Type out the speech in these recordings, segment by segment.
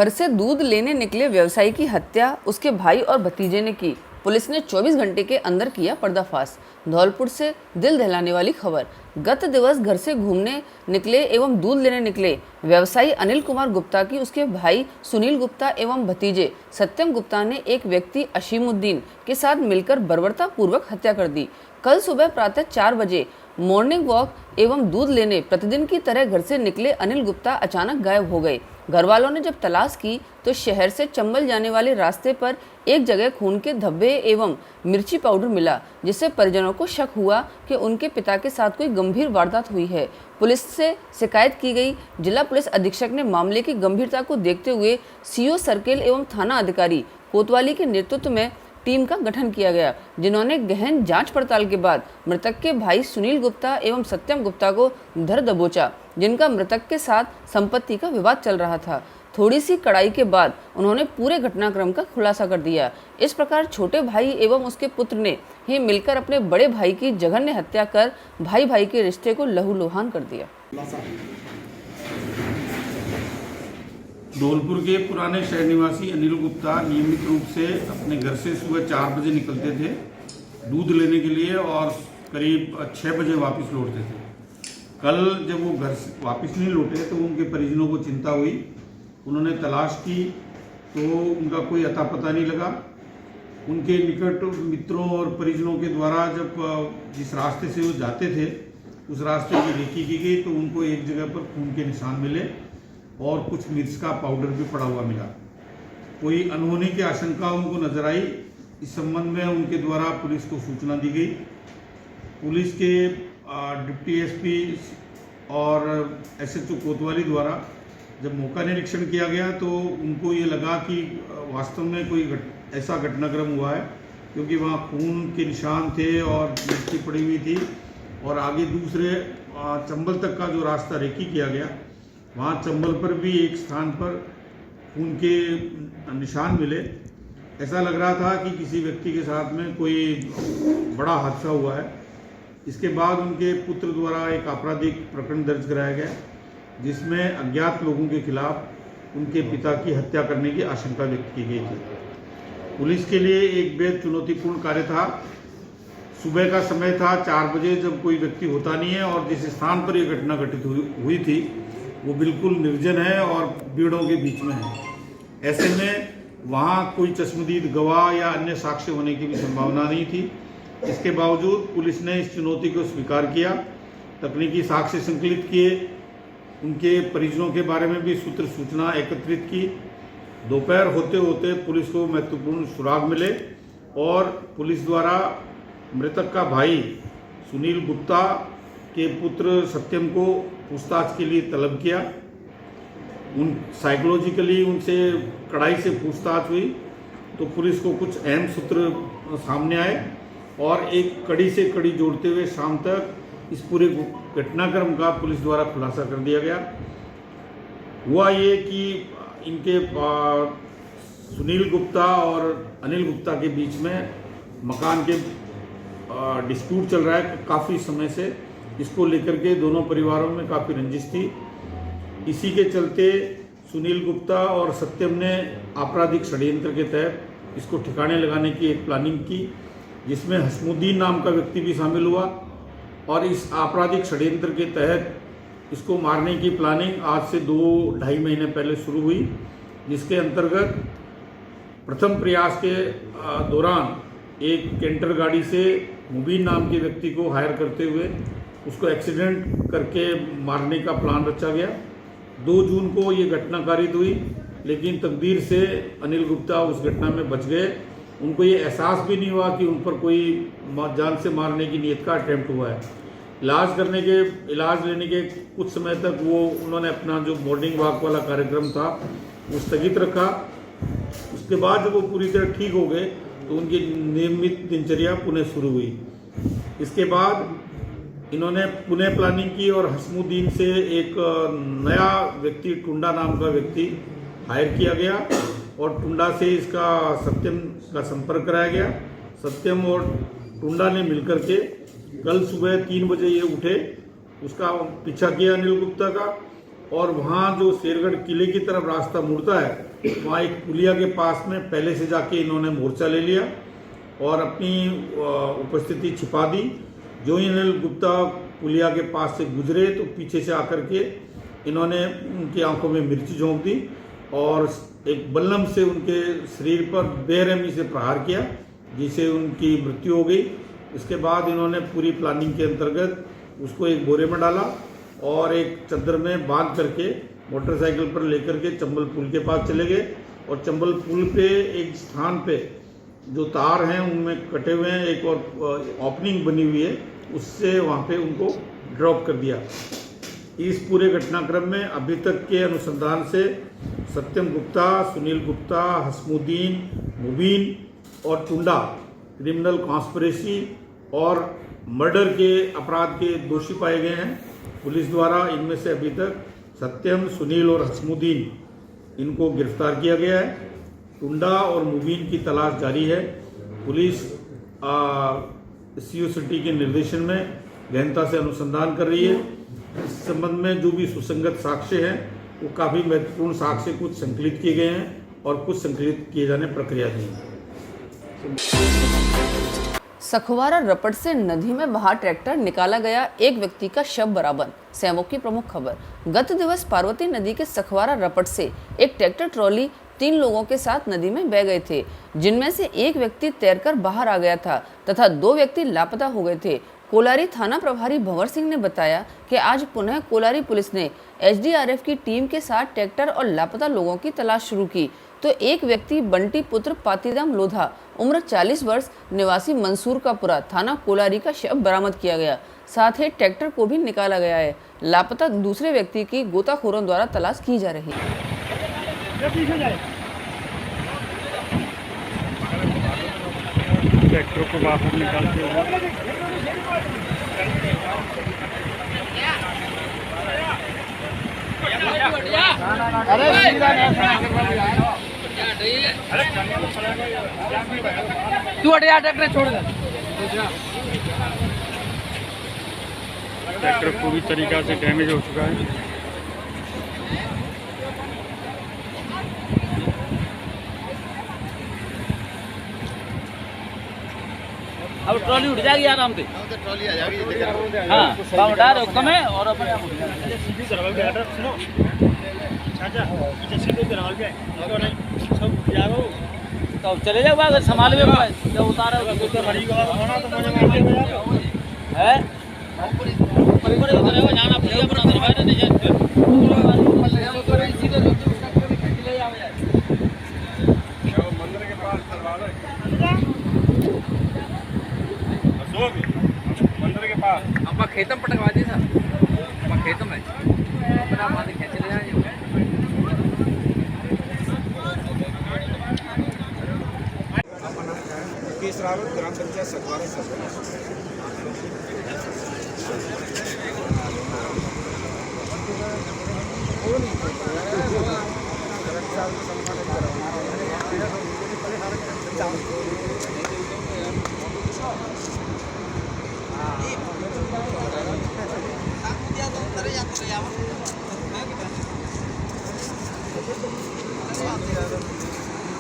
घर से दूध लेने निकले व्यवसायी की हत्या उसके भाई और भतीजे ने की। पुलिस ने 24 घंटे के अंदर किया पर्दाफाश। धौलपुर से दिल दहलाने वाली खबर। गत दिवस घर से घूमने निकले एवं दूध लेने निकले व्यवसायी अनिल कुमार गुप्ता की उसके भाई सुनील गुप्ता एवं भतीजे सत्यम गुप्ता ने एक व्यक्ति अशीमुद्दीन के साथ मिलकर बर्बरतापूर्वक हत्या कर दी। कल सुबह प्रातः 4 बजे मॉर्निंग वॉक एवं दूध लेने प्रतिदिन की तरह घर से निकले अनिल गुप्ता अचानक गायब हो गए। घर वालों ने जब तलाश की तो शहर से चंबल जाने वाले रास्ते पर एक जगह खून के धब्बे एवं मिर्ची पाउडर मिला, जिससे परिजनों को शक हुआ कि उनके पिता के साथ कोई गंभीर वारदात हुई है। पुलिस से शिकायत की गई। जिला पुलिस अधीक्षक ने मामले की गंभीरता को देखते हुए सीओ सर्किल एवं थाना अधिकारी कोतवाली के नेतृत्व में टीम का गठन किया गया, जिन्होंने गहन जांच पड़ताल के बाद मृतक के भाई सुनील गुप्ता एवं सत्यम गुप्ता को धर दबोचा, जिनका मृतक के साथ संपत्ति का विवाद चल रहा था। थोड़ी सी कड़ाई के बाद उन्होंने पूरे घटनाक्रम का खुलासा कर दिया। इस प्रकार छोटे भाई एवं उसके पुत्र ने ही मिलकर अपने बड़े भाई की जघन्य हत्या कर भाई भाई के रिश्ते को लहूलुहान कर दिया। धौलपुर के पुराने शहर निवासी अनिल गुप्ता नियमित रूप से अपने घर से सुबह 4 बजे निकलते थे दूध लेने के लिए और करीब 6 बजे वापस लौटते थे। कल जब वो घर से वापस नहीं लौटे तो उनके परिजनों को चिंता हुई। उन्होंने तलाश की तो उनका कोई अता पता नहीं लगा। उनके निकट मित्रों और परिजनों के द्वारा जब जिस रास्ते से वो जाते थे उस रास्ते की रेकी की गई तो उनको एक जगह पर खून के निशान मिले और कुछ मिर्च का पाउडर भी पड़ा हुआ मिला। कोई अनहोनी की आशंका उनको नजर आई। इस संबंध में उनके द्वारा पुलिस को सूचना दी गई। पुलिस के डिप्टी एसपी और एसएचओ कोतवाली द्वारा जब मौका निरीक्षण किया गया तो उनको ये लगा कि वास्तव में कोई ऐसा घटनाक्रम हुआ है, क्योंकि वहाँ खून के निशान थे और मिट्टी पड़ी हुई थी और आगे दूसरे चंबल तक का जो रास्ता रेकी किया गया वहाँ चंबल पर भी एक स्थान पर खून के निशान मिले। ऐसा लग रहा था कि किसी व्यक्ति के साथ में कोई बड़ा हादसा हुआ है। इसके बाद उनके पुत्र द्वारा एक आपराधिक प्रकरण दर्ज कराया गया, जिसमें अज्ञात लोगों के खिलाफ उनके पिता की हत्या करने की आशंका व्यक्त की गई थी। पुलिस के लिए एक बेहद चुनौतीपूर्ण कार्य था। सुबह का समय था 4 बजे, जब कोई व्यक्ति होता नहीं है और जिस स्थान पर यह घटना घटित हुई थी वो बिल्कुल निर्जन है और भीड़ों के बीच में है। ऐसे में वहाँ कोई चश्मदीद गवाह या अन्य साक्ष्य होने की भी संभावना नहीं थी। इसके बावजूद पुलिस ने इस चुनौती को स्वीकार किया, तकनीकी साक्ष्य संकलित किए, उनके परिजनों के बारे में भी सूचना एकत्रित की। दोपहर होते होते पुलिस को महत्वपूर्ण सुराग मिले और पुलिस द्वारा मृतक का भाई सुनील गुप्ता के पुत्र सत्यम को पूछताछ के लिए तलब किया। साइकोलॉजिकली उनसे कड़ाई से पूछताछ हुई तो पुलिस को कुछ अहम सूत्र सामने आए और एक कड़ी से कड़ी जोड़ते हुए शाम तक इस पूरे घटनाक्रम का पुलिस द्वारा खुलासा कर दिया गया। हुआ ये कि इनके सुनील गुप्ता और अनिल गुप्ता के बीच में मकान के डिस्प्यूट चल रहा है काफ़ी समय से। इसको लेकर के दोनों परिवारों में काफ़ी रंजिश थी। इसी के चलते सुनील गुप्ता और सत्यम ने आपराधिक षड्यंत्र के तहत इसको ठिकाने लगाने की एक प्लानिंग की, जिसमें हसमुद्दीन नाम का व्यक्ति भी शामिल हुआ और इस आपराधिक षड्यंत्र के तहत इसको मारने की प्लानिंग आज से 2-2.5 महीने पहले शुरू हुई, जिसके अंतर्गत प्रथम प्रयास के दौरान एक कैंटर गाड़ी से मुबीन नाम के व्यक्ति को हायर करते हुए उसको एक्सीडेंट करके मारने का प्लान रचा गया। 2 जून को ये घटना कारित हुई, लेकिन तकदीर से अनिल गुप्ता उस घटना में बच गए। उनको ये एहसास भी नहीं हुआ कि उन पर कोई जान से मारने की नीयत का अटैम्प्ट हुआ है। इलाज लेने के कुछ समय तक उन्होंने अपना जो मॉर्निंग वॉक वाला कार्यक्रम था वो स्थगित रखा। उसके बाद जब वो पूरी तरह ठीक हो गए तो उनकी नियमित दिनचर्या पुनः शुरू हुई। इसके बाद इन्होंने पुनः प्लानिंग की और हसमुद्दीन से एक नया व्यक्ति टुंडा नाम का व्यक्ति हायर किया गया और टुंडा से इसका सत्यम का संपर्क कराया गया। सत्यम और टुंडा ने मिलकर के कल सुबह 3 बजे ये उठे, उसका पीछा किया अनिल गुप्ता का और वहाँ जो शेरगढ़ किले की तरफ रास्ता मुड़ता है वहाँ एक पुलिया के पास में पहले से जाके इन्होंने मोर्चा ले लिया और अपनी उपस्थिति छिपा दी। जो ही अनिल गुप्ता पुलिया के पास से गुजरे तो पीछे से आकर के इन्होंने उनकी आंखों में मिर्ची झोंक दी और एक बल्लम से उनके शरीर पर बेरहमी से प्रहार किया, जिससे उनकी मृत्यु हो गई। इसके बाद इन्होंने पूरी प्लानिंग के अंतर्गत उसको एक बोरे में डाला और एक चद्दर में बांध करके मोटरसाइकिल पर लेकर के चंबल पुल के पास चले गए और चंबल पुल पे एक स्थान पे जो तार हैं उनमें कटे हुए हैं, एक और ओपनिंग बनी हुई है, उससे वहाँ पे उनको ड्रॉप कर दिया। इस पूरे घटनाक्रम में अभी तक के अनुसंधान से सत्यम गुप्ता, सुनील गुप्ता, हसमुद्दीन, मुबीन और टुंडा क्रिमिनल कॉन्स्पिरेसी और मर्डर के अपराध के दोषी पाए गए हैं। पुलिस द्वारा इनमें से अभी तक सत्यम, सुनील और हसमुद्दीन इनको गिरफ्तार किया गया है। टुंडा और मुबीन की तलाश जारी है। पुलिस सीओ सिटी के निर्देशन में गहनता से अनुसंधान कर रही है। इस संबंध में जो भी सुसंगत साक्ष्य हैं वो काफ़ी महत्वपूर्ण साक्ष्य कुछ संकलित किए गए हैं और कुछ संकलित किए जाने प्रक्रियाधीन है। सखवारा रपट से नदी में बहा ट्रैक्टर निकाला गया, एक व्यक्ति का शव बरामद। सेवक की प्रमुख खबर। गत दिवस पार्वती नदी के सखवारा रपट से एक ट्रैक्टर ट्रॉली 3 लोगों के साथ नदी में बह गए थे, जिनमें से एक व्यक्ति तैरकर बाहर आ गया था तथा 2 व्यक्ति लापता हो गए थे। कोलारी थाना प्रभारी भंवर सिंह ने बताया कि आज पुनः कोलारी पुलिस ने एसडीआरएफ की टीम के साथ ट्रैक्टर और लापता लोगों की तलाश शुरू की तो एक व्यक्ति बंटी पुत्र पातीराम लोधा उम्र 40 वर्ष निवासी मंसूर का पुरा थाना कोलारी का शव बरामद किया गया। साथ ही ट्रैक्टर को भी निकाला गया है। लापता दूसरे व्यक्ति की गोताखोरों द्वारा तलाश की जा रही है। ट्रैक्टर को बाहर निकालते हुए तू हटिया, ट्रैक्टर छोड़ दे। ट्रैक्टर पूरी तरीका से डैमेज हो चुका है। अब ट्रॉली उठ जाएगी आराम से। ट्रॉली आ जाएगी। हाँ, पाँव उठा रहे हो कम है और अपने आप उठ जाएगी। सीधी तरफ पे आटा सुनो चाचा, पीछे सीधे तरफ पे तो नहीं सब जाओ तो अब चले जाओ, अगर संभाल में जब उतारा तो मरी को होना तो मुझे मार देगा है। ऊपर उतरेगा, जाना पड़ेगा अपना दरवाजा नहीं जाए। सीधे लोग उसका कोई खींच ले जाओ यार। मंदिर के पास चलवा लो, मंदिर के पास अपना खेतम पटकवा दी सर, अपना खेतम है अपना मालिक खींच ले जाए। मुकेश रावत, ग्राम पंचायत सखवारा सरपंच।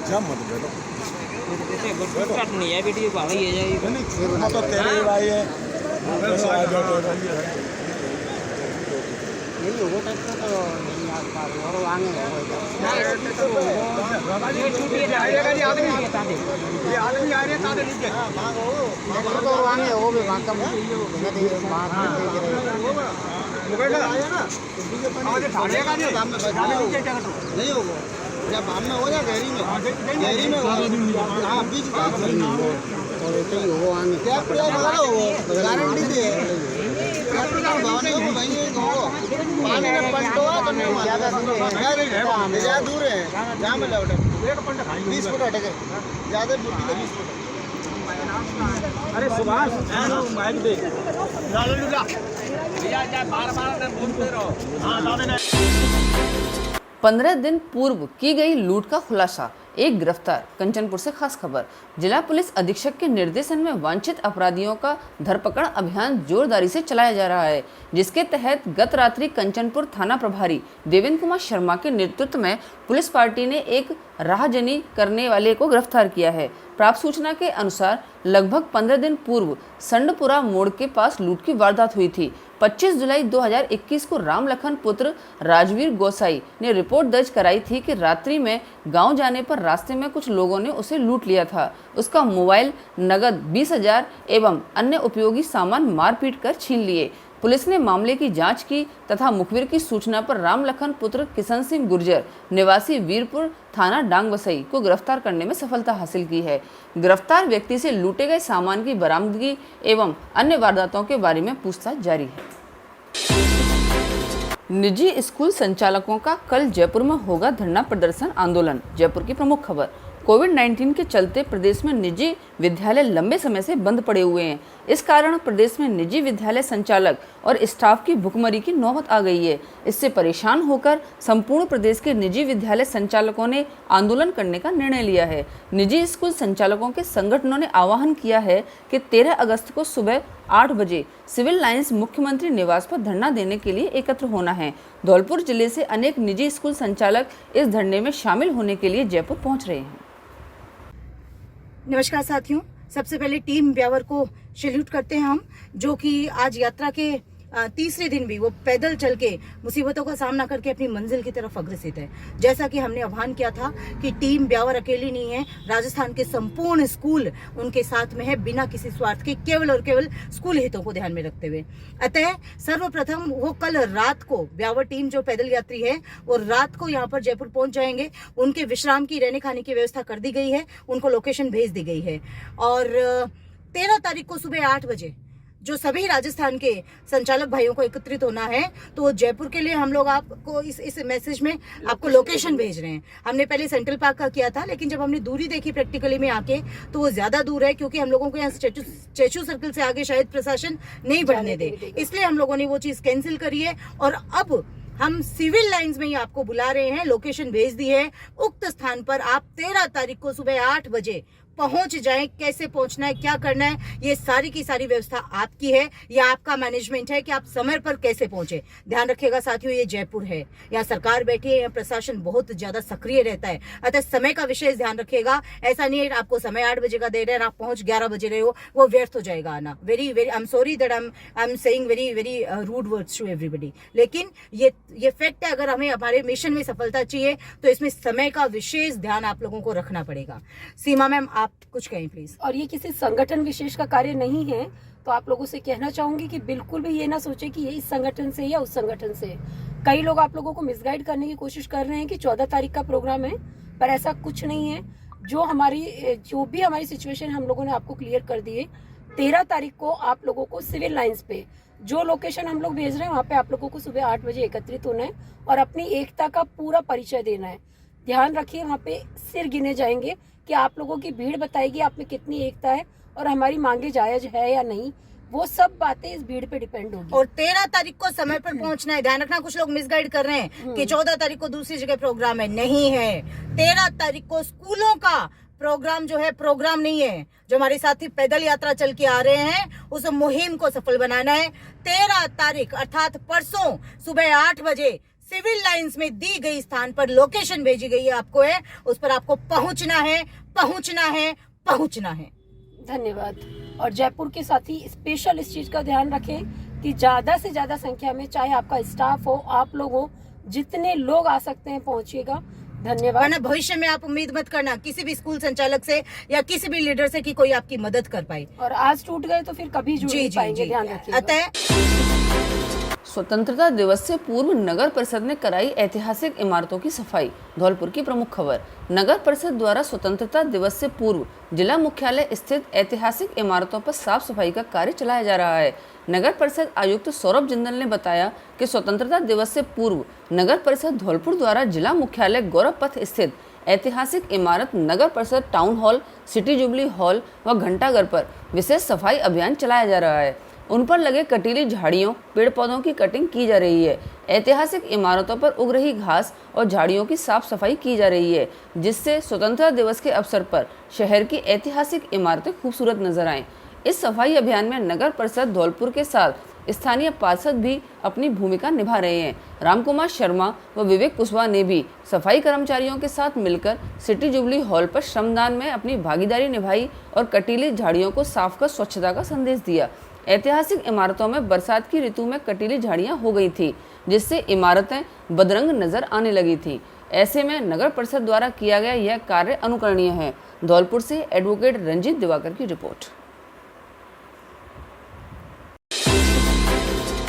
जब मत बैठो, नहीं है बेटी, भाग ही है नहीं तो तेरे भाई है। यही होगा ट्रैक्टर तो नहीं आ पा रही और आगे नहीं होगा जब हम में हो जाए गहरी में हाँ बीच और ऐसे ही हो आगे गारंटी दे पानी में पलटो तो नहीं ज़्यादा दूर है जहाँ में लौटे 20 फुट हटे ज़्यादा बुद्धि तो 20 फुट। अरे सुभाष माइक दे 15 दिन पूर्व की गई लूट का खुलासा। एक गिरफ्तार। कंचनपुर से खास खबर। जिला पुलिस अधीक्षक के निर्देशन में वांछित अपराधियों का धरपकड़ अभियान जोरदारी से चलाया जा रहा है, जिसके तहत गत रात्रि कंचनपुर थाना प्रभारी देवेंद्र कुमार शर्मा के नेतृत्व में पुलिस पार्टी ने एक राहजनी करने वाले को गिरफ्तार किया है। प्राप्त सूचना के अनुसार लगभग 15 दिन पूर्व संडपुरा मोड़ के पास लूट की वारदात हुई थी। 25 जुलाई 2021 को राम लखन पुत्र राजवीर गोसाई ने रिपोर्ट दर्ज कराई थी कि रात्रि में गांव जाने पर रास्ते में कुछ लोगों ने उसे लूट लिया था। उसका मोबाइल, नगद 20,000 एवं अन्य उपयोगी सामान मारपीट कर छीन लिए। पुलिस ने मामले की जांच की तथा मुखबिर की सूचना पर राम लखन पुत्र किशन सिंह गुर्जर निवासी वीरपुर थाना डांगबसई को गिरफ्तार करने में सफलता हासिल की है। गिरफ्तार व्यक्ति से लूटे गए सामान की बरामदगी एवं अन्य वारदातों के बारे में पूछताछ जारी है। निजी स्कूल संचालकों का कल जयपुर में होगा धरना प्रदर्शन आंदोलन। जयपुर की प्रमुख खबर। कोविड-19 के चलते प्रदेश में निजी विद्यालय लंबे समय से बंद पड़े हुए हैं। इस कारण प्रदेश में निजी विद्यालय संचालक और स्टाफ की भुखमरी की नौबत आ गई है। इससे परेशान होकर संपूर्ण प्रदेश के निजी विद्यालय संचालकों ने आंदोलन करने का निर्णय लिया है। निजी स्कूल संचालकों के संगठनों ने आह्वान किया है कि 13 अगस्त को सुबह 8 बजे सिविल लाइंस मुख्यमंत्री निवास पर धरना देने के लिए एकत्र होना है। धौलपुर जिले से अनेक निजी स्कूल संचालक इस धरने में शामिल होने के लिए जयपुर पहुंच रहे हैं। नमस्कार साथियों, सबसे पहले टीम ब्यावर को सैल्यूट करते हैं हम, जो कि आज यात्रा के तीसरे दिन भी वो पैदल चल के मुसीबतों का सामना करके अपनी मंजिल की तरफ अग्रसित है। जैसा कि हमने आह्वान किया था कि टीम ब्यावर अकेली नहीं है, राजस्थान के संपूर्ण स्कूल उनके साथ में है, बिना किसी स्वार्थ के, केवल और केवल स्कूल हितों को ध्यान में रखते हुए। अतः सर्वप्रथम वो कल रात को ब्यावर टीम जो पैदल यात्री है वो रात को यहाँ पर जयपुर पहुंच जाएंगे। उनके विश्राम की, रहने खाने की व्यवस्था कर दी गई है, उनको लोकेशन भेज दी गई है। और 13 तारीख को सुबह 8 बजे जो सभी राजस्थान के संचालक भाइयों को एकत्रित होना है, तो जयपुर के लिए हम लोग आपको इस मैसेज में आपको लोकेशन भेज रहे हैं। हमने पहले सेंट्रल पार्क का किया था, लेकिन जब हमने दूरी देखी प्रैक्टिकली में आके तो वो ज्यादा दूर है, क्योंकि हम लोगों को यहाँ स्टैचू सर्कल से आगे शायद प्रशासन नहीं बढ़ने दे, इसलिए हम लोगों ने वो चीज कैंसिल करी है। और अब हम सिविल लाइंस में ही आपको बुला रहे हैं, लोकेशन भेज दी है। उक्त स्थान पर आप 13 तारीख को सुबह 8 बजे पहुंच जाएं। कैसे पहुंचना है, क्या करना है, ये सारी की सारी व्यवस्था आपकी है, ये आपका मैनेजमेंट है कि आप समय पर कैसे पहुंचे। ध्यान रखिएगा साथियों, ये जयपुर है, यहाँ सरकार बैठी है, यहाँ प्रशासन बहुत ज्यादा सक्रिय रहता है, अतः समय का विशेष ध्यान रखिएगा। ऐसा नहीं है आपको समय 8 बजे का दे रहे हैं, आप पहुंच 11 बजे रहे हो, वो व्यर्थ हो जाएगा आना। Very very I am sorry that I am saying very very rude words to everybody, लेकिन ये फैक्ट है। अगर हमें हमारे मिशन में सफलता चाहिए तो इसमें समय का विशेष ध्यान आप लोगों को रखना पड़ेगा। सीमा मैम, आप कुछ कहें प्लीज। और ये किसी संगठन विशेष का कार्य नहीं है, तो आप लोगों से कहना चाहूंगी कि बिल्कुल भी ये ना सोचे कि ये इस संगठन से या उस संगठन से। कई लोग आप लोगों को मिसगाइड करने की कोशिश कर रहे हैं कि 14 तारीख का प्रोग्राम है, पर ऐसा कुछ नहीं है। जो भी हमारी सिचुएशन हम लोगों ने आपको क्लियर कर दी है। 13 तारीख को आप लोगों को सिविल लाइंस पे जो लोकेशन हम लोग भेज रहे हैं, वहाँ पे आप लोगों को सुबह 8 बजे एकत्रित होना है और अपनी एकता का पूरा परिचय देना है। ध्यान रखिए, वहाँ पे सिर गिने जाएंगे कि आप लोगों की भीड़ बताएगी आप में कितनी एकता है और हमारी मांगे जायज है या नहीं। वो सब बातें इस भीड़ पे डिपेंड होगी। और 13 तारीख को समय पर पहुंचना है। ध्यान रखना, कुछ लोग मिसगाइड कर रहे हैं कि 14 तारीख को दूसरी जगह प्रोग्राम है, नहीं है। 13 तारीख को स्कूलों का प्रोग्राम जो है, प्रोग्राम नहीं है। जो हमारे साथी पैदल यात्रा चल के आ रहे हैं, उस मुहिम को सफल बनाना है। 13 तारीख अर्थात परसों सुबह 8 बजे सिविल लाइंस में दी गई स्थान पर लोकेशन भेजी गई है आपको, है उस पर आपको पहुंचना है, पहुंचना है, पहुंचना है। धन्यवाद। और जयपुर के साथी स्पेशल इस चीज का ध्यान रखें कि ज्यादा से ज्यादा संख्या में, चाहे आपका स्टाफ हो, आप लोग हो, जितने लोग आ सकते हैं पहुंचिएगा। धन्यवाद। वरना भविष्य में आप उम्मीद मत करना किसी भी स्कूल संचालक से या किसी भी लीडर से कि कोई आपकी मदद कर पाए। और आज टूट गए तो फिर कभी जुड़ नहीं पाएंगे, ध्यान रखिए। अतः स्वतंत्रता दिवस से पूर्व नगर परिषद ने कराई ऐतिहासिक इमारतों की सफाई। धौलपुर की प्रमुख खबर। नगर परिषद द्वारा स्वतंत्रता दिवस से पूर्व जिला मुख्यालय स्थित ऐतिहासिक इमारतों पर साफ सफाई का कार्य चलाया जा रहा है। नगर परिषद आयुक्त सौरभ जिंदल ने बताया कि स्वतंत्रता दिवस से पूर्व नगर परिषद धौलपुर द्वारा जिला मुख्यालय गौरव पथ स्थित ऐतिहासिक इमारत नगर परिषद town hall, city jubilee hall व घंटाघर पर विशेष सफाई अभियान चलाया जा रहा है। उन पर लगे कटीली झाड़ियों, पेड़ पौधों की कटिंग की जा रही है। ऐतिहासिक इमारतों पर उग रही घास और झाड़ियों की साफ सफाई की जा रही है, जिससे स्वतंत्रता दिवस के अवसर पर शहर की ऐतिहासिक इमारतें खूबसूरत नजर आएं। इस सफाई अभियान में नगर परिषद धौलपुर के साथ स्थानीय पार्षद भी अपनी भूमिका निभा रहे हैं। रामकुमार शर्मा व विवेक कुशवाहा ने भी सफाई कर्मचारियों के साथ मिलकर सिटी जुबली हॉल पर श्रमदान में अपनी भागीदारी निभाई और कटीली झाड़ियों को साफ कर स्वच्छता का संदेश दिया। ऐतिहासिक इमारतों में बरसात की ऋतु में कटीली झाड़ियां हो गई थी, जिससे इमारतें बदरंग नजर आने लगी थी। ऐसे में नगर परिषद द्वारा किया गया यह कार्य अनुकरणीय है। धौलपुर से एडवोकेट रंजीत दिवाकर की रिपोर्ट।